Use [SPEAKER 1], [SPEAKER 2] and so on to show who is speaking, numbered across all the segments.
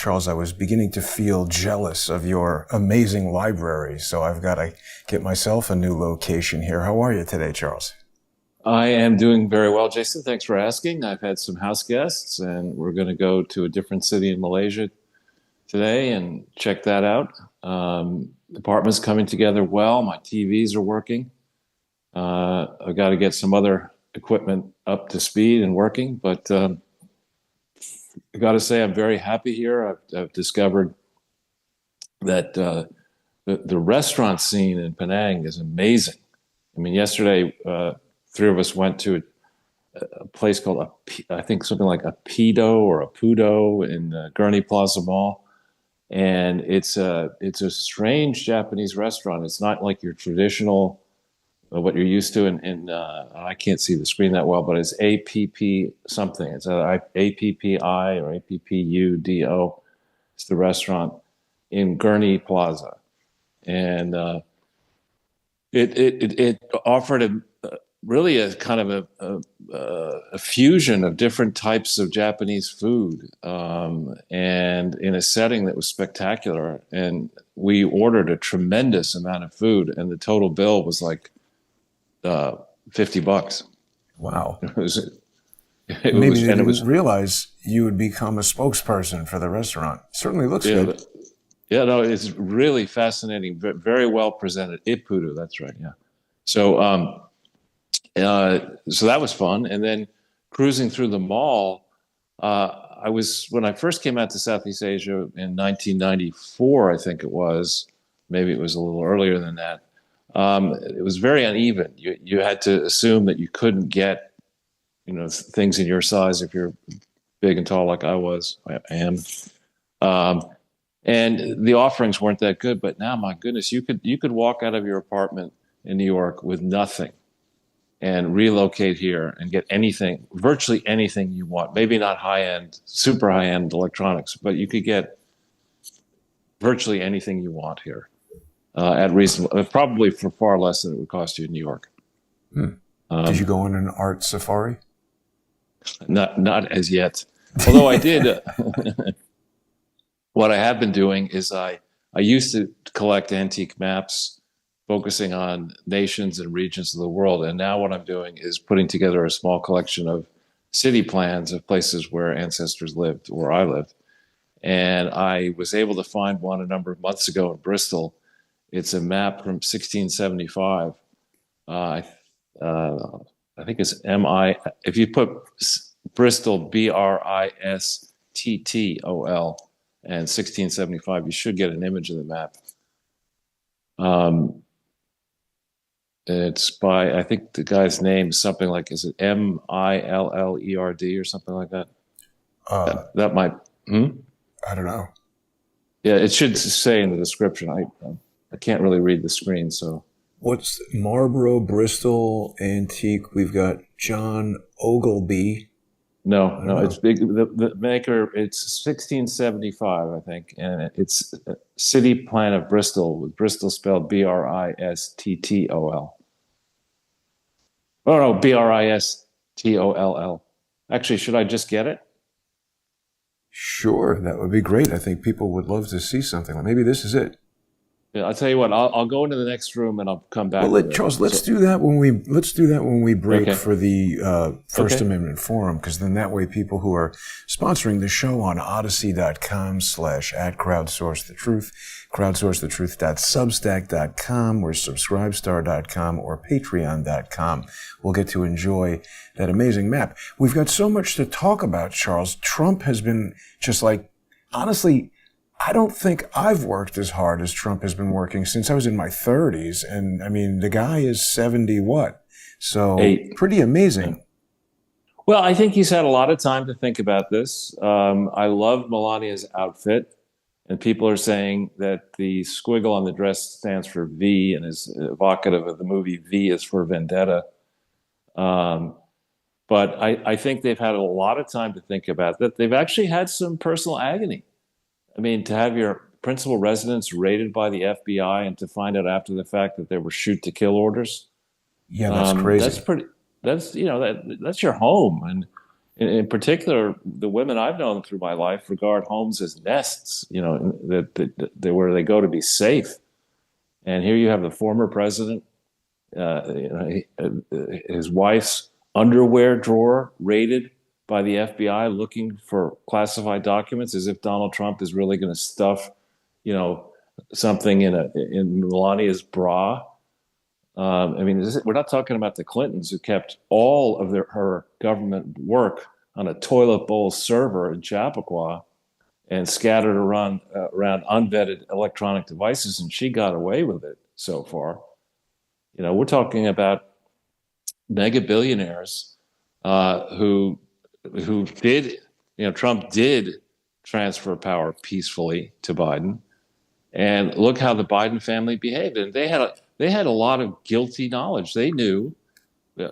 [SPEAKER 1] Charles, I was beginning to feel jealous of your amazing library, so I've got to get myself a new location here. How are you today, Charles?
[SPEAKER 2] I am doing very well, Jason. Thanks for asking. I've had some house guests, and we're going to go to a different city in Malaysia today and check that out. The apartment's coming together well. My TVs are working. I've got to get some other equipment up to speed and working, but I got to say I'm very happy here. I've discovered that the restaurant scene in Penang is amazing. I mean, yesterday, three of us went to a place called, I think something like a Pido or a Pudo in Gurney Plaza Mall. And it's a strange Japanese restaurant. It's not like your traditional, what you're used to. And I can't see the screen that well, but it's APP something. It's APPI or APPUDO. It's the restaurant in Gurney Plaza. And it offered really a kind of a fusion of different types of Japanese food, and in a setting that was spectacular. And we ordered a tremendous amount of food, and the total bill was like $50.
[SPEAKER 1] Wow.
[SPEAKER 2] It was,
[SPEAKER 1] Maybe they didn't realize you would become a spokesperson for the restaurant. Certainly looks good.
[SPEAKER 2] Yeah, no, it's really fascinating. Very well presented. Ipudu, that's right. Yeah. So, so that was fun. And then cruising through the mall, when I first came out to Southeast Asia in 1994, I think it was, maybe it was a little earlier than that. It was very uneven. You had to assume that you couldn't get, things in your size if you're big and tall like I am. And the offerings weren't that good, but now, my goodness, you could walk out of your apartment in New York with nothing and relocate here and get anything, virtually anything you want. Maybe not high-end, super high-end electronics, but you could get virtually anything you want here at reasonable, probably for far less than it would cost you in New York.
[SPEAKER 1] Did you go on an art safari?
[SPEAKER 2] Not as yet, although I did. What I have been doing is I used to collect antique maps focusing on nations and regions of the world. And now what I'm doing is putting together a small collection of city plans of places where ancestors lived, where I lived. And I was able to find one a number of months ago in Bristol. It's a map from 1675. I think it's if you put Bristol, BRISTTOL, and 1675, you should get an image of the map. It's by, I think the guy's name is something like, is it Millerd or something like that? That might,
[SPEAKER 1] I don't know.
[SPEAKER 2] Yeah, it should say in the description. I can't really read the screen, so.
[SPEAKER 1] What's Marlborough, Bristol, Antique? We've got John Ogleby.
[SPEAKER 2] No, it's big. The maker, it's 1675, I think, and it's a city plan of Bristol, with Bristol spelled BRISTTOL. Oh no, BRISTOLL. Actually, should I just get it?
[SPEAKER 1] Sure, that would be great. I think people would love to see something. Maybe this is it.
[SPEAKER 2] Yeah, I'll tell you what. I'll go into the next room and I'll come back.
[SPEAKER 1] Well, Charles, let's do that when we break for the First Amendment Forum, because then that way people who are sponsoring the show on Odyssey.com/@crowdsourcethetruth, crowdsourcethetruth.substack.com, or subscribestar.com, or patreon.com will get to enjoy that amazing map. We've got so much to talk about, Charles. Trump has been just like, honestly, I don't think I've worked as hard as Trump has been working since I was in my 30s. And I mean, the guy is 70 what? So pretty amazing.
[SPEAKER 2] Well, I think he's had a lot of time to think about this. I love Melania's outfit. And people are saying that the squiggle on the dress stands for V and is evocative of the movie V is for Vendetta. But I think they've had a lot of time to think about that. They've actually had some personal agony. I mean, to have your principal residence raided by the FBI and to find out after the fact that there were shoot-to-kill orders.
[SPEAKER 1] Yeah, that's crazy.
[SPEAKER 2] That's pretty. That's that's your home, and In particular, the women I've known through my life regard homes as nests, where they go to be safe. And here you have the former president, his wife's underwear drawer raided by the FBI looking for classified documents, as if Donald Trump is really going to stuff, you know, something in Melania's bra. We're not talking about the Clintons, who kept all of her government work on a toilet bowl server in Chappaqua and scattered around unvetted electronic devices, and she got away with it so far. We're talking about mega billionaires who did, Trump did transfer power peacefully to Biden, and look how the Biden family behaved. And they had a lot of guilty knowledge. They knew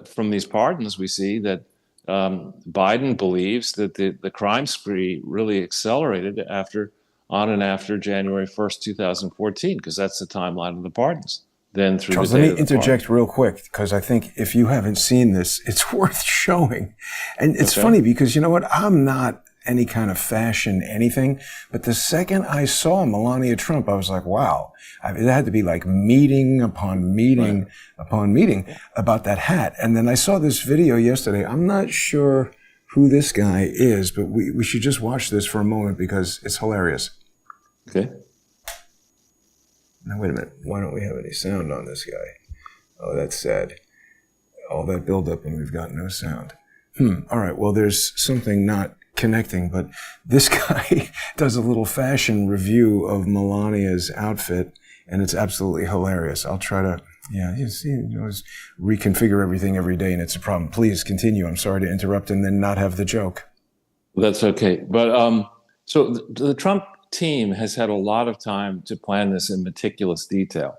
[SPEAKER 2] from these pardons we see that Biden believes that the crime spree really accelerated after January 1st, 2014, because that's the timeline of the pardons. Then through
[SPEAKER 1] Charles,
[SPEAKER 2] the
[SPEAKER 1] let
[SPEAKER 2] date
[SPEAKER 1] me
[SPEAKER 2] of the
[SPEAKER 1] interject
[SPEAKER 2] pardon.
[SPEAKER 1] real quick, because I think if you haven't seen this, it's worth showing. And it's
[SPEAKER 2] Okay.
[SPEAKER 1] funny because, you know what? I'm not any kind of fashion anything, but the second I saw Melania Trump, I was like, wow. It had to be like meeting upon meeting upon meeting about that hat. And then I saw this video yesterday. I'm not sure who this guy is, but we should just watch this for a moment because it's hilarious.
[SPEAKER 2] Okay.
[SPEAKER 1] Now, wait a minute. Why don't we have any sound on this guy? Oh, that's sad. All that buildup and we've got no sound. All right. Well, there's something not connecting, but this guy does a little fashion review of Melania's outfit, and it's absolutely hilarious. I'll try to, reconfigure everything every day, and it's a problem. Please continue. I'm sorry to interrupt and then not have the joke.
[SPEAKER 2] That's okay. But so the Trump team has had a lot of time to plan this in meticulous detail.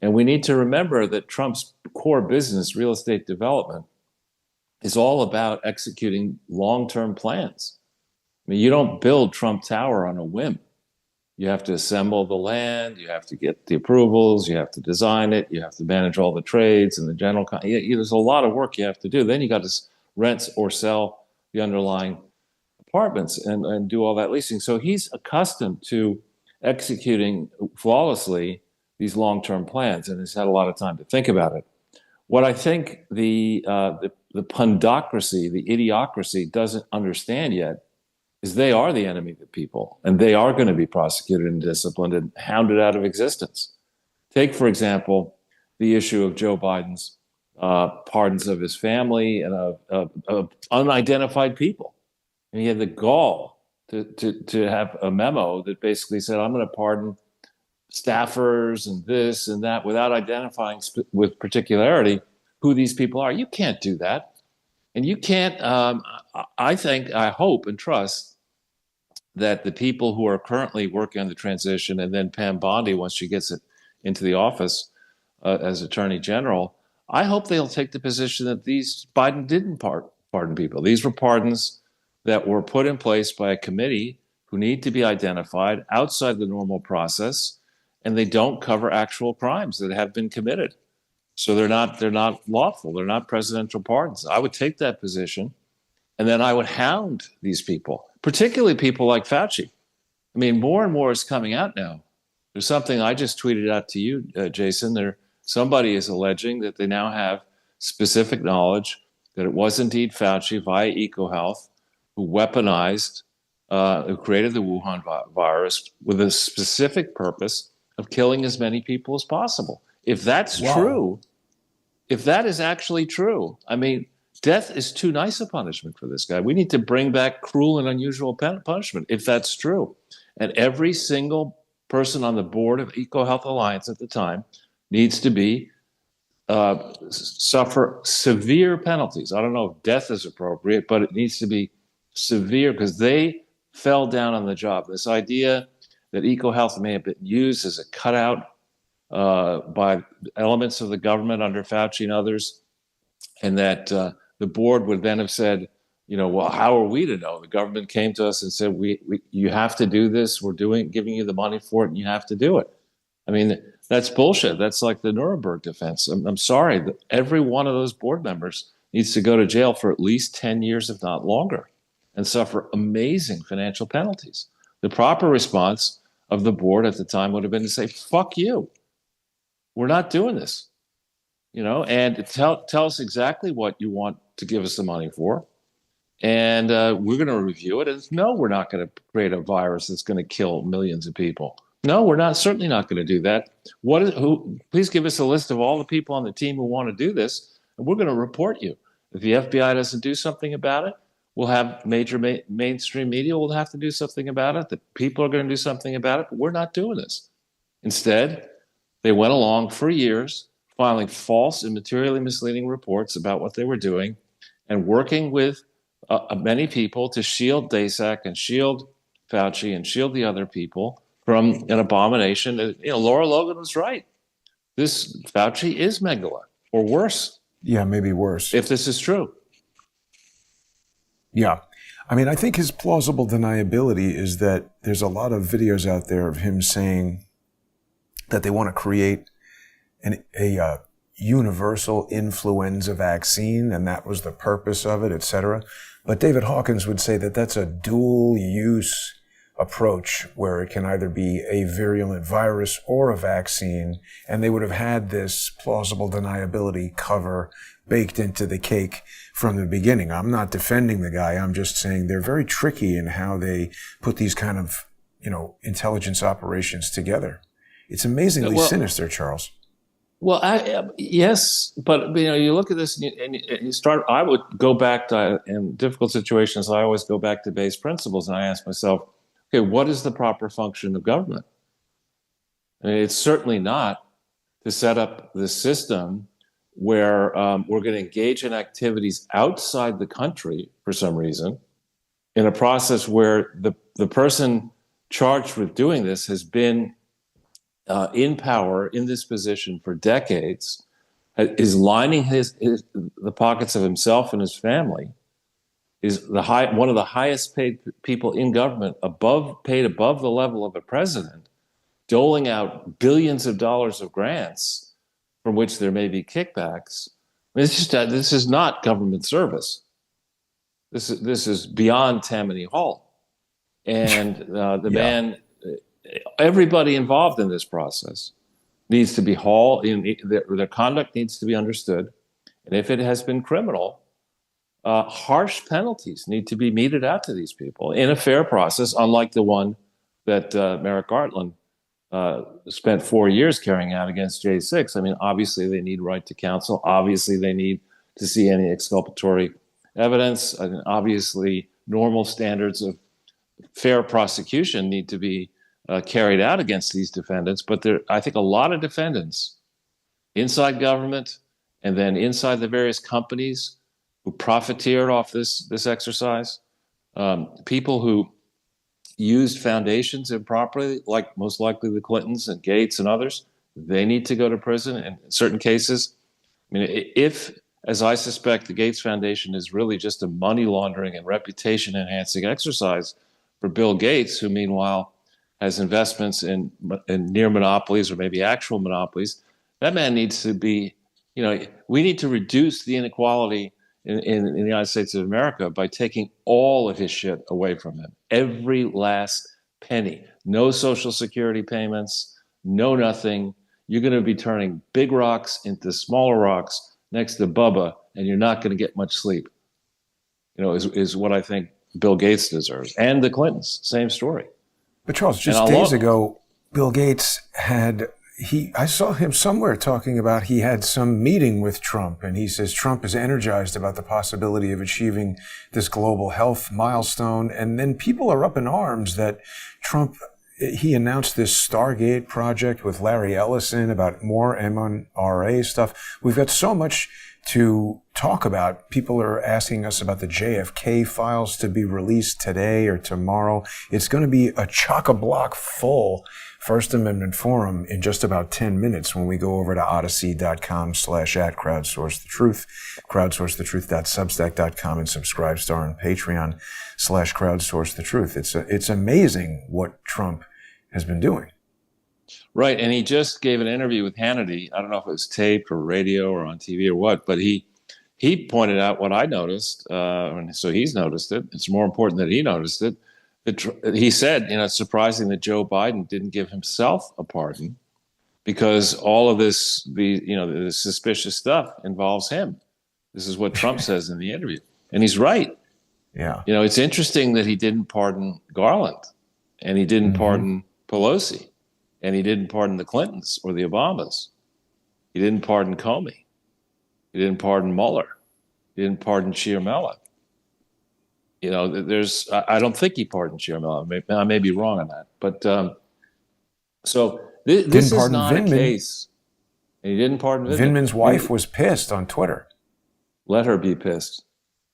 [SPEAKER 2] And we need to remember that Trump's core business, real estate development, is all about executing long-term plans. I mean, you don't build Trump Tower on a whim. You have to assemble the land, you have to get the approvals, you have to design it, you have to manage all the trades and the general. There's a lot of work you have to do. Then you got to rent or sell the underlying apartments and do all that leasing. So he's accustomed to executing flawlessly these long-term plans, and has had a lot of time to think about it. What I think the pundocracy, the idiocracy doesn't understand yet is they are the enemy of the people, and they are going to be prosecuted and disciplined and hounded out of existence. Take, for example, the issue of Joe Biden's pardons of his family and of unidentified people. And he had the gall to have a memo that basically said, I'm going to pardon staffers and this and that without identifying with particularity who these people are. You can't do that. And you can't, I hope and trust that the people who are currently working on the transition, and then Pam Bondi, once she gets it into the office as Attorney General, I hope they'll take the position that Biden didn't pardon people. These were pardons that were put in place by a committee who need to be identified outside the normal process, and they don't cover actual crimes that have been committed. So they're not lawful. They're not presidential pardons. I would take that position, and then I would hound these people, particularly people like Fauci. I mean, more and more is coming out now. There's something I just tweeted out to you, Jason. Somebody is alleging that they now have specific knowledge that it was indeed Fauci via EcoHealth who weaponized, who created the Wuhan virus with a specific purpose of killing as many people as possible. If that's true, if that is actually true, I mean, death is too nice a punishment for this guy. We need to bring back cruel and unusual punishment if that's true. And every single person on the board of EcoHealth Alliance at the time needs to suffer severe penalties. I don't know if death is appropriate, but it needs to be severe because they fell down on the job. This idea that EcoHealth may have been used as a cutout by elements of the government under Fauci and others, and that the board would then have said, well, how are we to know? The government came to us and said, you have to do this. We're giving you the money for it, and you have to do it. I mean, that's bullshit. That's like the Nuremberg defense. I'm sorry. Every one of those board members needs to go to jail for at least 10 years, if not longer, and suffer amazing financial penalties. The proper response of the board at the time would have been to say, fuck you. We're not doing this, and tell us exactly what you want to give us the money for. And we're going to review it. And no, we're not going to create a virus that's going to kill millions of people. No, we're not. Certainly not going to do that. Please give us a list of all the people on the team who want to do this, and we're going to report you. If the FBI doesn't do something about it, we'll have major mainstream media will have to do something about it. The people are going to do something about it, but we're not doing this. Instead, they went along for years, filing false and materially misleading reports about what they were doing, and working with many people to shield DASAC and shield Fauci and shield the other people from an abomination. Laura Logan was right. This Fauci is megala, or worse.
[SPEAKER 1] Yeah, maybe worse.
[SPEAKER 2] If this is true.
[SPEAKER 1] Yeah. I mean, I think his plausible deniability is that there's a lot of videos out there of him saying that they want to create a universal influenza vaccine, and that was the purpose of it, etc. But David Hawkins would say that that's a dual-use approach where it can either be a virulent virus or a vaccine, and they would have had this plausible deniability cover baked into the cake from the beginning. I'm not defending the guy. I'm just saying they're very tricky in how they put these kind of, intelligence operations together. It's amazingly sinister, Charles.
[SPEAKER 2] Well, yes, but you look at this and you start. I would go back to, in difficult situations, I always go back to base principles, and I ask myself, okay, what is the proper function of government? I mean, it's certainly not to set up the system where we're going to engage in activities outside the country for some reason, in a process where the person charged with doing this has been in power in this position for decades, is lining the pockets of himself and his family, is one of the highest paid people in government, paid above the level of a president, doling out billions of dollars of grants from which there may be kickbacks. I mean, this is not government service. This is beyond Tammany Hall, and man. Everybody involved in this process needs to be hauled in. Their conduct needs to be understood, and if it has been criminal, harsh penalties need to be meted out to these people in a fair process, unlike the one that Merrick Garland spent 4 years carrying out against J6. I mean, obviously they need right to counsel. Obviously they need to see any exculpatory evidence. I mean, obviously normal standards of fair prosecution need to be carried out against these defendants. But I think a lot of defendants inside government and then inside the various companies who profiteered off this exercise, people who used foundations improperly, like most likely the Clintons and Gates and others, they need to go to prison. And in certain cases, I mean, if, as I suspect, the Gates Foundation is really just a money laundering and reputation enhancing exercise for Bill Gates, who meanwhile has investments in near monopolies or maybe actual monopolies, that man needs to be, we need to reduce the inequality in the United States of America by taking all of his shit away from him. Every last penny. No Social Security payments, no nothing. You're going to be turning big rocks into smaller rocks next to Bubba, and you're not going to get much sleep. Is what I think Bill Gates deserves. And the Clintons, same story.
[SPEAKER 1] But Charles, just days ago, Bill Gates I saw him somewhere talking about he had some meeting with Trump, and he says Trump is energized about the possibility of achieving this global health milestone. And then people are up in arms that he announced this Stargate project with Larry Ellison about more mRNA stuff. We've got so much to talk about. People are asking us about the JFK files to be released today or tomorrow. It's going to be a chock-a-block full First Amendment forum in just about 10 minutes when we go over to odyssey.com/@crowdsourcethetruth, crowdsourcethetruth.substack.com, and Subscribestar and Patreon /crowdsourcethetruth. It's amazing what Trump has been doing.
[SPEAKER 2] Right, and he just gave an interview with Hannity. I don't know if it was taped or radio or on TV or what, but he he pointed out what I noticed, and so he's noticed it. It's more important that he noticed it. He said, it's surprising that Joe Biden didn't give himself a pardon because all of this, the suspicious stuff involves him. This is what Trump says in the interview, and he's right.
[SPEAKER 1] Yeah.
[SPEAKER 2] It's interesting that he didn't pardon Garland, and he didn't pardon Pelosi, and he didn't pardon the Clintons or the Obamas. He didn't pardon Comey. He didn't pardon Mueller. He didn't pardon Chiarmella. I don't think he pardoned Chiarmella. I may be wrong on that. But so this is not a case. And he didn't pardon Vindman.
[SPEAKER 1] Vindman's wife was pissed on Twitter.
[SPEAKER 2] Let her be pissed.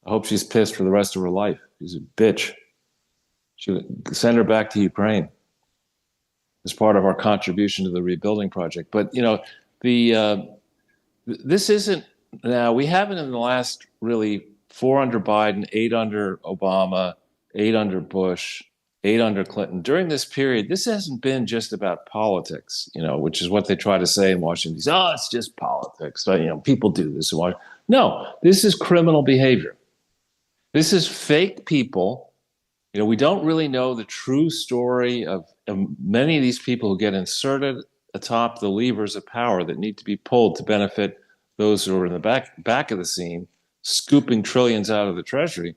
[SPEAKER 2] I hope she's pissed for the rest of her life. She's a bitch. Send her back to Ukraine as part of our contribution to the rebuilding project. But, this isn't, now we haven't in the last really 4 under Biden, 8 under Obama, 8 under Bush, 8 under Clinton. During this period, this hasn't been just about politics, which is what they try to say in Washington. Oh, it's just politics. People do this in Washington. No, this is criminal behavior. This is fake people. We don't really know the true story of many of these people who get inserted atop the levers of power that need to be pulled to benefit those who are in the back of the scene, scooping trillions out of the Treasury.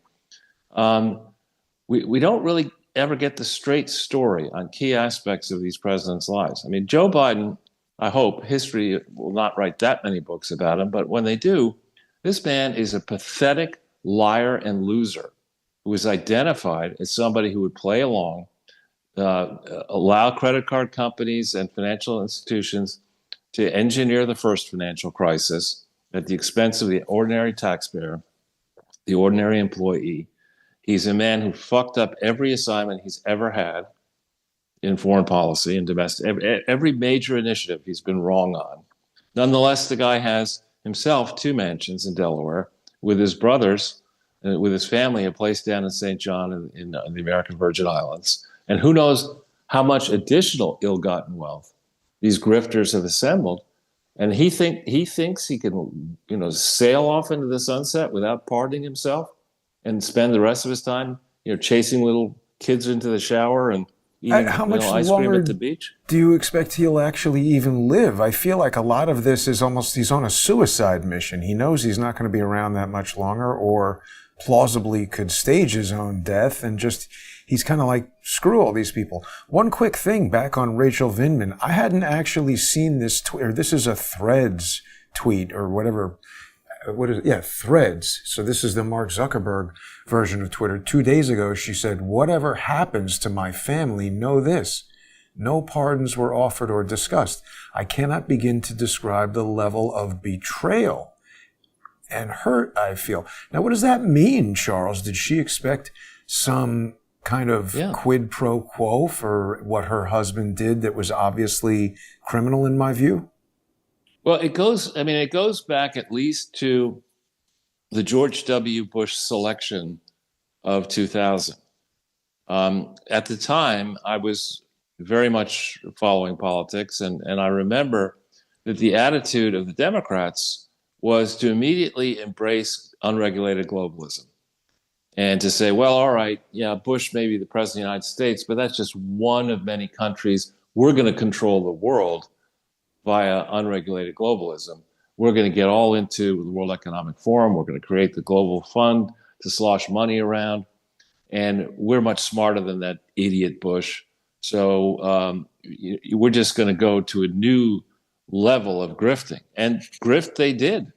[SPEAKER 2] We don't really ever get the straight story on key aspects of these presidents' lives. I mean, Joe Biden, I hope history will not write that many books about him, but when they do, this man is a pathetic liar and loser who is identified as somebody who would play along, allow credit card companies and financial institutions to engineer the first financial crisis at the expense of the ordinary taxpayer, the ordinary employee. He's a man who fucked up every assignment he's ever had in foreign policy and domestic, every major initiative he's been wrong on. Nonetheless, the guy has himself 2 mansions in Delaware with his brothers, with his family, a place down in St. John in the American Virgin Islands. And who knows how much additional ill-gotten wealth these grifters have assembled. And he thinks he can, sail off into the sunset without pardoning himself and spend the rest of his time, chasing little kids into the shower and eating
[SPEAKER 1] How much
[SPEAKER 2] ice
[SPEAKER 1] longer
[SPEAKER 2] cream at the beach.
[SPEAKER 1] Do you expect he'll actually even live? I feel like a lot of this is almost he's on a suicide mission. He knows he's not going to be around that much longer, or plausibly could stage his own death, and he's kind of like, screw all these people. One quick thing back on Rachel Vindman. I hadn't actually seen this tweet, or this is a Threads tweet or whatever. What is it? Yeah, Threads. So this is the Mark Zuckerberg version of Twitter. 2 days ago, she said, "Whatever happens to my family, know this. No pardons were offered or discussed. I cannot begin to describe the level of betrayal and hurt I feel." Now, what does that mean, Charles? Did she expect some kind of quid pro quo for what her husband did that was obviously criminal in my view?
[SPEAKER 2] Well, it goes back at least to the George W. Bush selection of 2000. At the time, I was very much following politics, and I remember that the attitude of the Democrats was to immediately embrace unregulated globalism and to say, well, all right, Bush may be the president of the United States, but that's just one of many countries. We're going to control the world via unregulated globalism. We're going to get all into the World Economic Forum. We're going to create the global fund to slosh money around. And we're much smarter than that idiot Bush. So we're just going to go to a new level of grifting. And grift they did,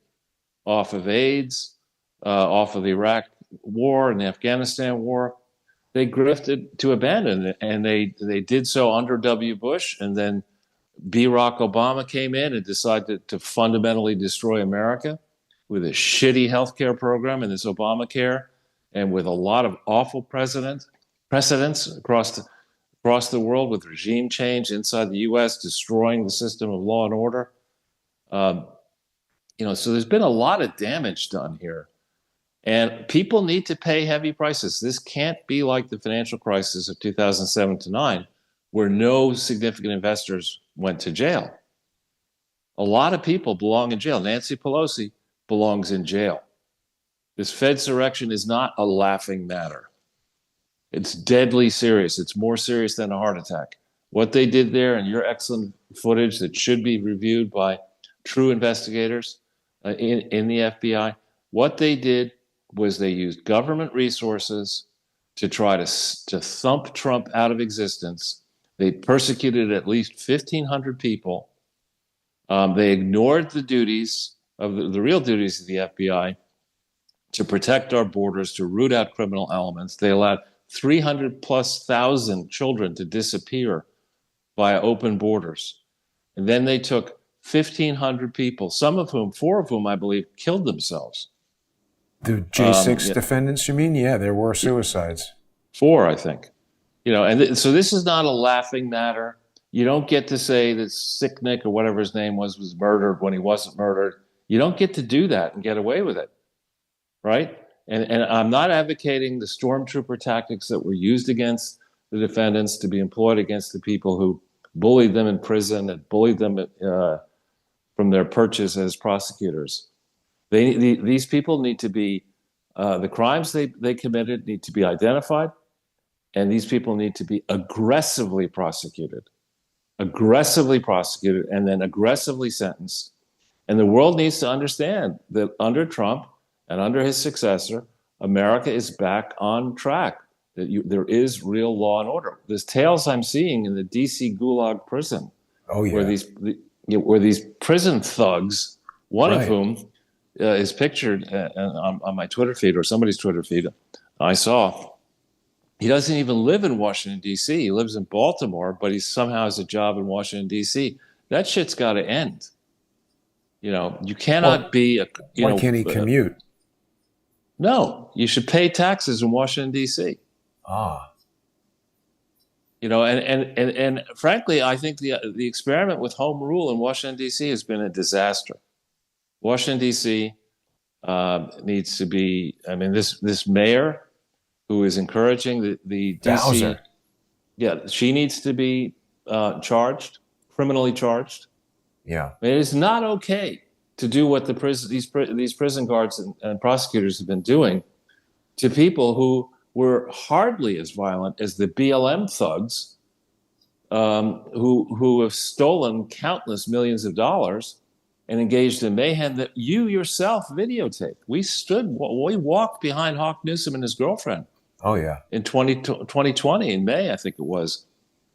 [SPEAKER 2] off of AIDS, off of the Iraq war and the Afghanistan war. They grifted to abandon it. And they did so under W. Bush, and then Barack Obama came in and decided to fundamentally destroy America with a shitty healthcare program and this Obamacare, and with a lot of awful precedents across the world, with regime change inside the U.S., destroying the system of law and order. So there's been a lot of damage done here, and people need to pay heavy prices. This can't be like the financial crisis of 2007 to 9, where no significant investors went to jail. A lot of people belong in jail. Nancy Pelosi belongs in jail. This Fedsurrection is not a laughing matter. It's deadly serious. It's more serious than a heart attack. What they did there, and your excellent footage that should be reviewed by true investigators in the FBI, what they did was they used government resources to try to thump Trump out of existence. They persecuted at least 1,500 people. They ignored the duties of the real duties of the FBI to protect our borders, to root out criminal elements. They allowed 300,000+ children to disappear via open borders. And then they took 1,500 people, four of whom I believe killed themselves.
[SPEAKER 1] The J6 defendants, you mean? Yeah, there were suicides.
[SPEAKER 2] 4, I think. And so this is not a laughing matter. You don't get to say that Sick Nick or whatever his name was murdered when he wasn't murdered. You don't get to do that and get away with it, right? And I'm not advocating the stormtrooper tactics that were used against the defendants to be employed against the people who bullied them in prison and bullied them from their perches as prosecutors. These people need to be, the crimes they committed need to be identified, and these people need to be aggressively prosecuted, and then aggressively sentenced. And the world needs to understand that under Trump and under his successor, America is back on track, that there is real law and order. There's tales I'm seeing in the D.C. Gulag prison, where these prison thugs, one of whom is pictured on my Twitter feed or somebody's Twitter feed I saw. He doesn't even live in Washington, D.C. He lives in Baltimore, but he somehow has a job in Washington, D.C. That shit's got to end. You cannot be
[SPEAKER 1] why can't he commute?
[SPEAKER 2] No, you should pay taxes in Washington, D.C. And frankly, I think the experiment with home rule in Washington, D.C. has been a disaster. Washington, D.C. Needs to be, this mayor who is encouraging the D.C.
[SPEAKER 1] Bowser.
[SPEAKER 2] Yeah, she needs to be criminally charged.
[SPEAKER 1] Yeah.
[SPEAKER 2] It is not okay to do what these prison guards and prosecutors have been doing to people who were hardly as violent as the BLM thugs who have stolen countless millions of dollars and engaged in mayhem that you yourself videotaped. We walked behind Hawk Newsom and his girlfriend.
[SPEAKER 1] Oh, yeah.
[SPEAKER 2] In 2020, in May, I think it was,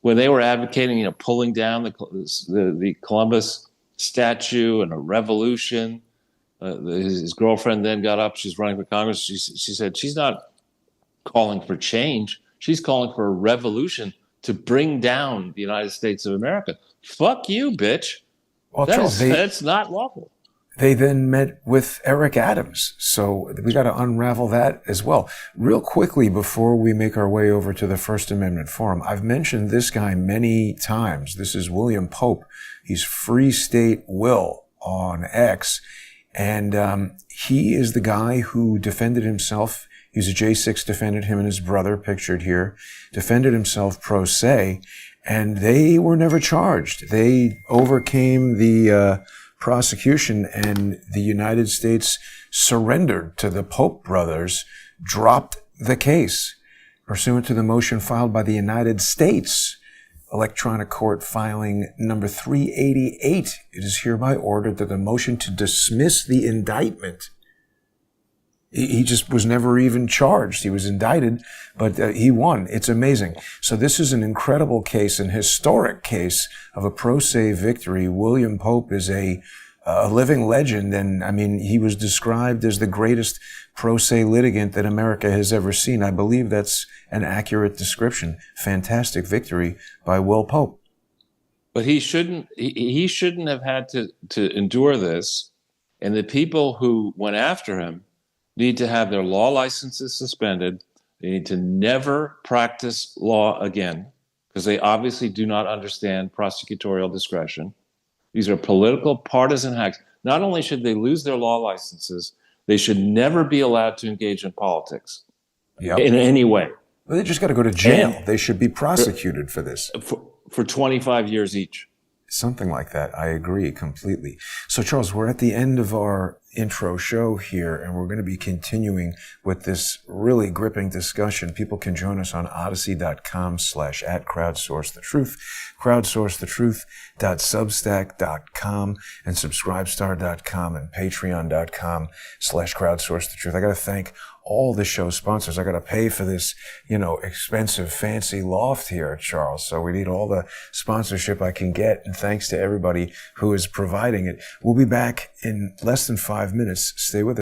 [SPEAKER 2] when they were advocating, pulling down the Columbus statue and a revolution. His girlfriend then got up. She's running for Congress. She said she's not calling for change. She's calling for a revolution to bring down the United States of America. Fuck you, bitch.
[SPEAKER 1] Well,
[SPEAKER 2] that's not lawful.
[SPEAKER 1] They then met with Eric Adams. So we got to unravel that as well. Real quickly, before we make our way over to the First Amendment Forum, I've mentioned this guy many times. This is William Pope. He's Free State Will on X. And he is the guy who defended himself. He's a J6 defendant, him and his brother, pictured here, defended himself pro se, and they were never charged. They overcame the prosecution, and the United States surrendered to the Pope brothers, dropped the case pursuant to the motion filed by the United States Electronic Court filing number 388. It is hereby ordered that the motion to dismiss the indictment. He just was never even charged. He was indicted, but he won. It's amazing. So this is an incredible case, an historic case of a pro se victory. William Pope is a living legend, and he was described as the greatest pro se litigant that America has ever seen. I believe that's an accurate description. Fantastic victory by Will Pope.
[SPEAKER 2] But he shouldn't have had to endure this, and the people who went after him need to have their law licenses suspended. They need to never practice law again, because they obviously do not understand prosecutorial discretion. These are political partisan hacks. Not only should they lose their law licenses, they should never be allowed to engage in politics in any way.
[SPEAKER 1] Well, they just got to go to jail. They should be prosecuted for this.
[SPEAKER 2] For 25 years each.
[SPEAKER 1] Something like that. I agree completely. So, Charles, we're at the end of our intro show here, and we're going to be continuing with this really gripping discussion. People can join us on odyssey.com/@crowdsourcethetruth, crowdsourcethetruth.substack.com, and subscribestar.com, and patreon.com/crowdsourcethetruth. I got to thank all the show sponsors. I got to pay for this, expensive, fancy loft here, Charles. So we need all the sponsorship I can get. And thanks to everybody who is providing it. We'll be back in less than 5 minutes. Stay with us.